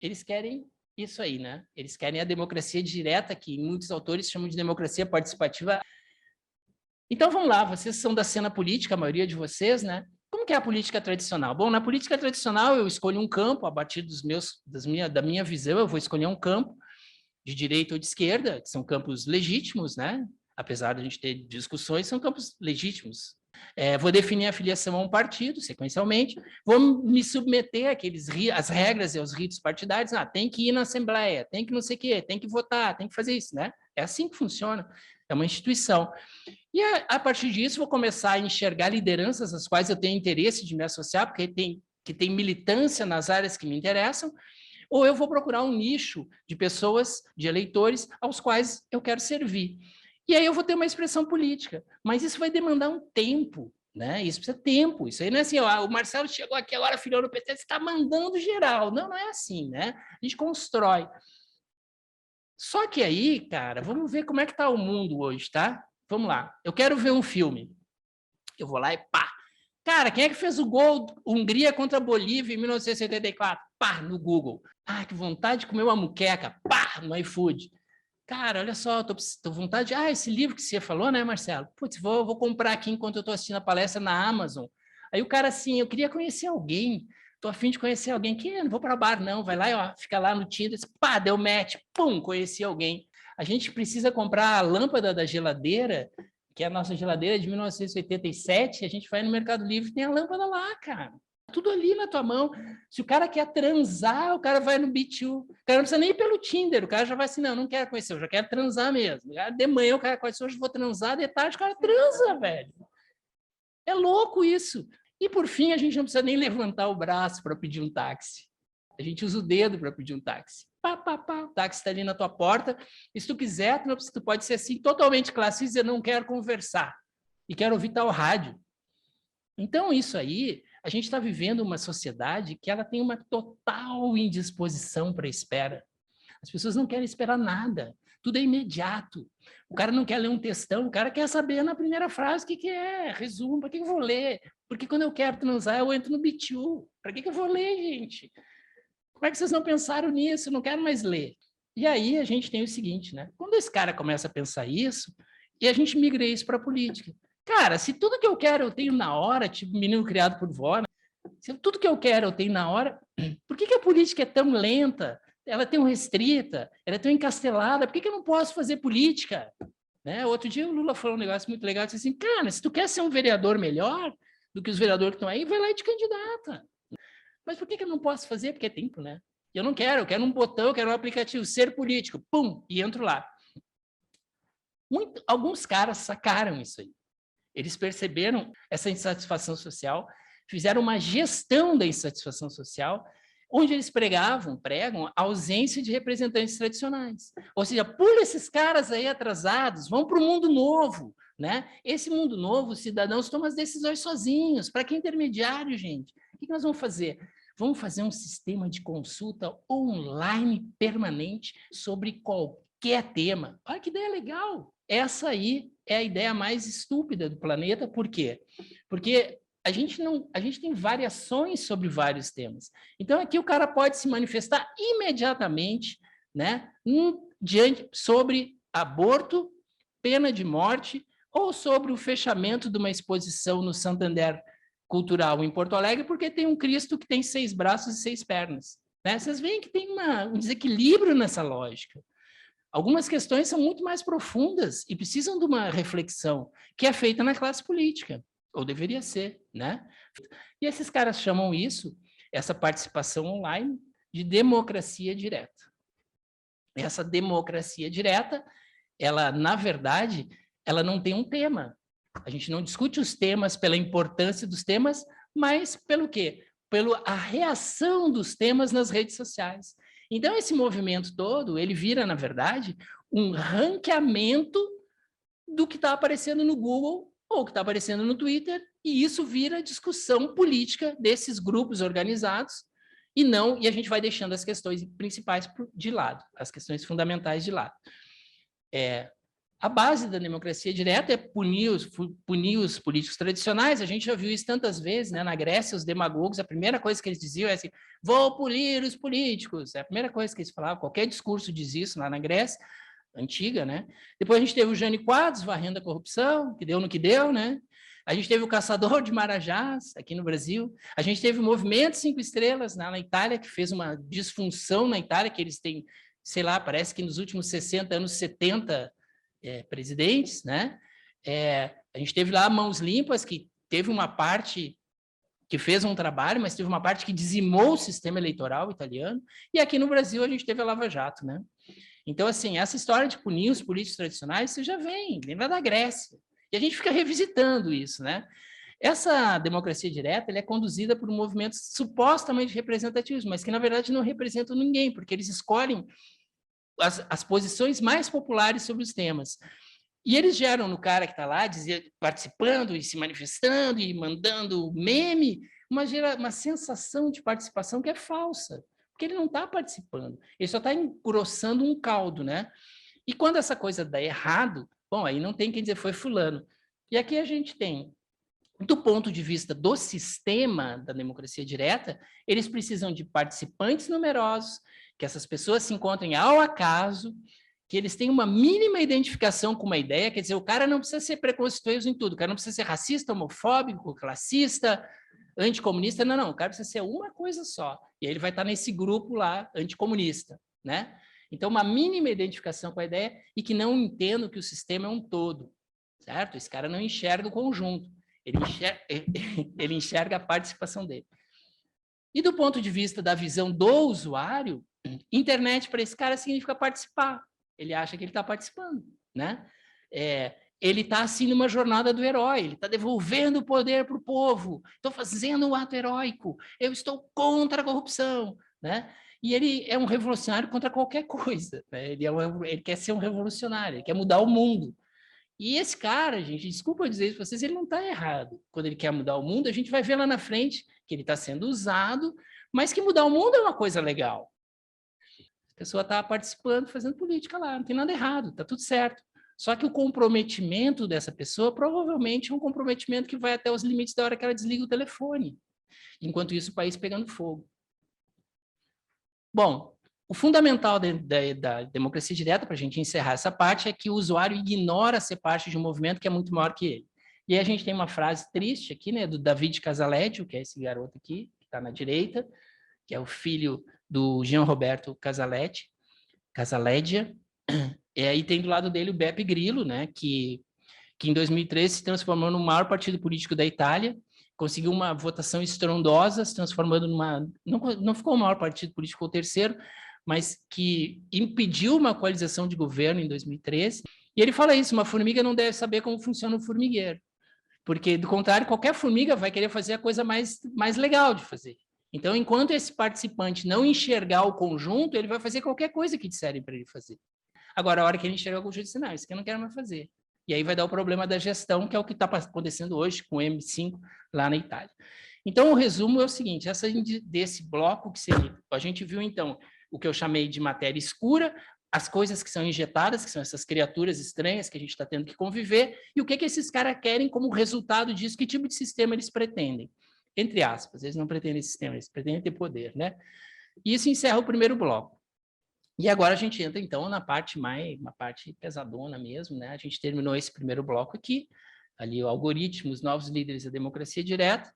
eles querem isso aí, né? Eles querem a democracia direta, que muitos autores chamam de democracia participativa. Então, vamos lá, vocês são da cena política, a maioria de vocês, né? Como que é a política tradicional? Bom, na política tradicional, eu escolho um campo, a partir da minha visão, eu vou escolher um campo de direita ou de esquerda, que são campos legítimos, né? Apesar de a gente ter discussões, são campos legítimos. Vou definir a filiação a um partido, sequencialmente, vou me submeter às regras e aos ritos partidários, tem que ir na Assembleia, tem que não sei o quê, tem que votar, tem que fazer isso, né? É assim que funciona, é uma instituição. E a partir disso, vou começar a enxergar lideranças às quais eu tenho interesse de me associar, porque tem militância nas áreas que me interessam, ou eu vou procurar um nicho de pessoas, de eleitores, aos quais eu quero servir. E aí eu vou ter uma expressão política, mas isso vai demandar um tempo, né? Isso precisa de tempo. Isso aí não é assim, ó, o Marcelo chegou aqui agora, filhou no PT, você está mandando geral. Não, não é assim, né? A gente constrói. Só que aí, cara, vamos ver como é que está o mundo hoje, tá? Vamos lá. Eu quero ver um filme. Eu vou lá e pá. Cara, quem é que fez o gol Hungria contra a Bolívia em 1984? Pá, no Google. Que vontade de comer uma muqueca. Pá, no iFood. Cara, olha só, tô com vontade. Esse livro que você falou, né, Marcelo? Putz, vou comprar aqui enquanto eu tô assistindo a palestra na Amazon. Aí o cara assim, eu queria conhecer alguém. Tô a fim de conhecer alguém. Que não vou para bar, não. Vai lá, ó, fica lá no Tinder. Pá, deu match. Pum, conheci alguém. A gente precisa comprar a lâmpada da geladeira, que é a nossa geladeira de 1987. A gente vai no Mercado Livre e tem a lâmpada lá, cara. Tudo ali na tua mão. Se o cara quer transar, o cara vai no B2. O cara não precisa nem ir pelo Tinder. O cara já vai assim, não quero conhecer, eu já quero transar mesmo. De manhã o cara conhece, hoje vou transar, de tarde o cara transa, velho. É louco isso. E por fim, a gente não precisa nem levantar o braço para pedir um táxi. A gente usa o dedo para pedir um táxi. Pá, pá, pá, o táxi está ali na tua porta. E se tu quiser, tu pode ser assim, totalmente classista e dizer, não quero conversar. E quero ouvir tal rádio. Então, isso aí, a gente está vivendo uma sociedade que ela tem uma total indisposição para a espera. As pessoas não querem esperar nada. Tudo é imediato. O cara não quer ler um textão, o cara quer saber na primeira frase o que é, resumo, para que eu vou ler? Porque quando eu quero transar, eu entro no B2. Para que eu vou ler, gente? Como é que vocês não pensaram nisso? Eu não quero mais ler. E aí a gente tem o seguinte, né? Quando esse cara começa a pensar isso, e a gente migra isso para a política. Cara, se tudo que eu quero eu tenho na hora, tipo menino criado por vó, né? Se tudo que eu quero eu tenho na hora, por que a política é tão lenta? Ela é tão restrita, ela é tão encastelada, por que eu não posso fazer política? Né? Outro dia o Lula falou um negócio muito legal, disse assim, cara, se tu quer ser um vereador melhor do que os vereadores que estão aí, vai lá e te candidata. Mas por que eu não posso fazer? Porque é tempo, né? Eu não quero, eu quero um botão, eu quero um aplicativo, ser político, pum, e entro lá. Alguns caras sacaram isso aí. Eles perceberam essa insatisfação social, fizeram uma gestão da insatisfação social, onde eles pregam a ausência de representantes tradicionais. Ou seja, pula esses caras aí atrasados, vão para o mundo novo. Né? Esse mundo novo, os cidadãos tomam as decisões sozinhos. Para que intermediário, gente? O que nós vamos fazer? Vamos fazer um sistema de consulta online permanente sobre qualquer tema. Olha que ideia legal! Essa aí é a ideia mais estúpida do planeta. Por quê? Porque a gente tem variações sobre vários temas. Então, aqui o cara pode se manifestar imediatamente, né, sobre aborto, pena de morte, ou sobre o fechamento de uma exposição no Santander Cultural em Porto Alegre, porque tem um Cristo que tem 6 braços e 6 pernas. Né? Vocês veem que tem um desequilíbrio nessa lógica. Algumas questões são muito mais profundas e precisam de uma reflexão que é feita na classe política, ou deveria ser, né? E esses caras chamam isso, essa participação online, de democracia direta. Essa democracia direta, ela, na verdade, ela não tem um tema. A gente não discute os temas pela importância dos temas, mas pelo quê? Pela reação dos temas nas redes sociais. Então, esse movimento todo, ele vira, na verdade, um ranqueamento do que está aparecendo no Google ou que está aparecendo no Twitter, e isso vira discussão política desses grupos organizados, e a gente vai deixando as questões principais de lado, as questões fundamentais de lado. a base da democracia direta é punir os políticos tradicionais. A gente já viu isso tantas vezes, né? Na Grécia, os demagogos, a primeira coisa que eles diziam é assim, vou punir os políticos. É a primeira coisa que eles falavam, qualquer discurso diz isso lá na Grécia, antiga, né? Depois a gente teve o Jânio Quadros varrendo a corrupção, que deu no que deu, né? A gente teve o Caçador de Marajás, aqui no Brasil. A gente teve o Movimento 5 Estrelas, na Itália, que fez uma disfunção na Itália, que eles têm, sei lá, parece que nos últimos 60 anos, 70 presidentes, né? A gente teve lá Mãos Limpas, que teve uma parte que fez um trabalho, mas teve uma parte que dizimou o sistema eleitoral italiano, e aqui no Brasil a gente teve a Lava Jato, né? Então, assim, essa história de punir os políticos tradicionais, você já vem, lembra da Grécia, e a gente fica revisitando isso, né? Essa democracia direta, ela é conduzida por um movimento supostamente representativo, mas que, na verdade, não representam ninguém, porque eles escolhem as posições mais populares sobre os temas. E eles geram no cara que está lá, participando e se manifestando e mandando meme, uma sensação de participação que é falsa, porque ele não está participando, ele só está engrossando um caldo, né? E quando essa coisa dá errado, bom, aí não tem quem dizer foi fulano. E aqui a gente tem, do ponto de vista do sistema da democracia direta, eles precisam de participantes numerosos, que essas pessoas se encontrem ao acaso, que eles tenham uma mínima identificação com uma ideia, quer dizer, o cara não precisa ser preconceituoso em tudo, o cara não precisa ser racista, homofóbico, classista, anticomunista, não, o cara precisa ser uma coisa só, e aí ele vai estar nesse grupo lá, anticomunista, né? Então, uma mínima identificação com a ideia e que não entenda que o sistema é um todo, certo? Esse cara não enxerga o conjunto, ele enxerga a participação dele. E do ponto de vista da visão do usuário, internet para esse cara significa participar. Ele acha que ele está participando, né? Ele está assim numa jornada do herói, ele está devolvendo o poder para o povo, estou fazendo um ato heróico, eu estou contra a corrupção, né? E ele é um revolucionário contra qualquer coisa, né? Ele quer ser um revolucionário, ele quer mudar o mundo. E esse cara, gente, desculpa eu dizer isso para vocês, ele não está errado. Quando ele quer mudar o mundo, a gente vai ver lá na frente que ele está sendo usado, mas que mudar o mundo é uma coisa legal. A pessoa está participando, fazendo política lá, não tem nada errado, está tudo certo. Só que o comprometimento dessa pessoa provavelmente é um comprometimento que vai até os limites da hora que ela desliga o telefone. Enquanto isso, o país pegando fogo. Bom, o fundamental da democracia direta, para a gente encerrar essa parte, é que o usuário ignora ser parte de um movimento que é muito maior que ele. E aí a gente tem uma frase triste aqui, né, do David Casaleggio, que é esse garoto aqui, que está na direita, que é o filho do Jean Roberto Casaleggio. E aí tem do lado dele o Beppe Grillo, né, que em 2013 se transformou no maior partido político da Itália, conseguiu uma votação estrondosa, se transformando numa... Não ficou o maior partido político, ficou o terceiro, mas que impediu uma coalização de governo em 2013. E ele fala isso, uma formiga não deve saber como funciona o formigueiro, porque, do contrário, qualquer formiga vai querer fazer a coisa mais legal de fazer. Então, enquanto esse participante não enxergar o conjunto, ele vai fazer qualquer coisa que disserem para ele fazer. Agora, a hora que ele enxergar o conjunto, ele diz, não, isso aqui eu não quero mais fazer. E aí vai dar o problema da gestão, que é o que está acontecendo hoje com o M5 lá na Itália. Então, o resumo é o seguinte, desse bloco que seria, a gente viu, então, o que eu chamei de matéria escura, as coisas que são injetadas, que são essas criaturas estranhas que a gente está tendo que conviver, e o que esses caras querem como resultado disso, que tipo de sistema eles pretendem. Entre aspas, eles não pretendem sistema, eles pretendem ter poder, né? E isso encerra o primeiro bloco. E agora a gente entra, então, na parte uma parte pesadona mesmo, né? A gente terminou esse primeiro bloco aqui, ali o algoritmo, os novos líderes da democracia direta,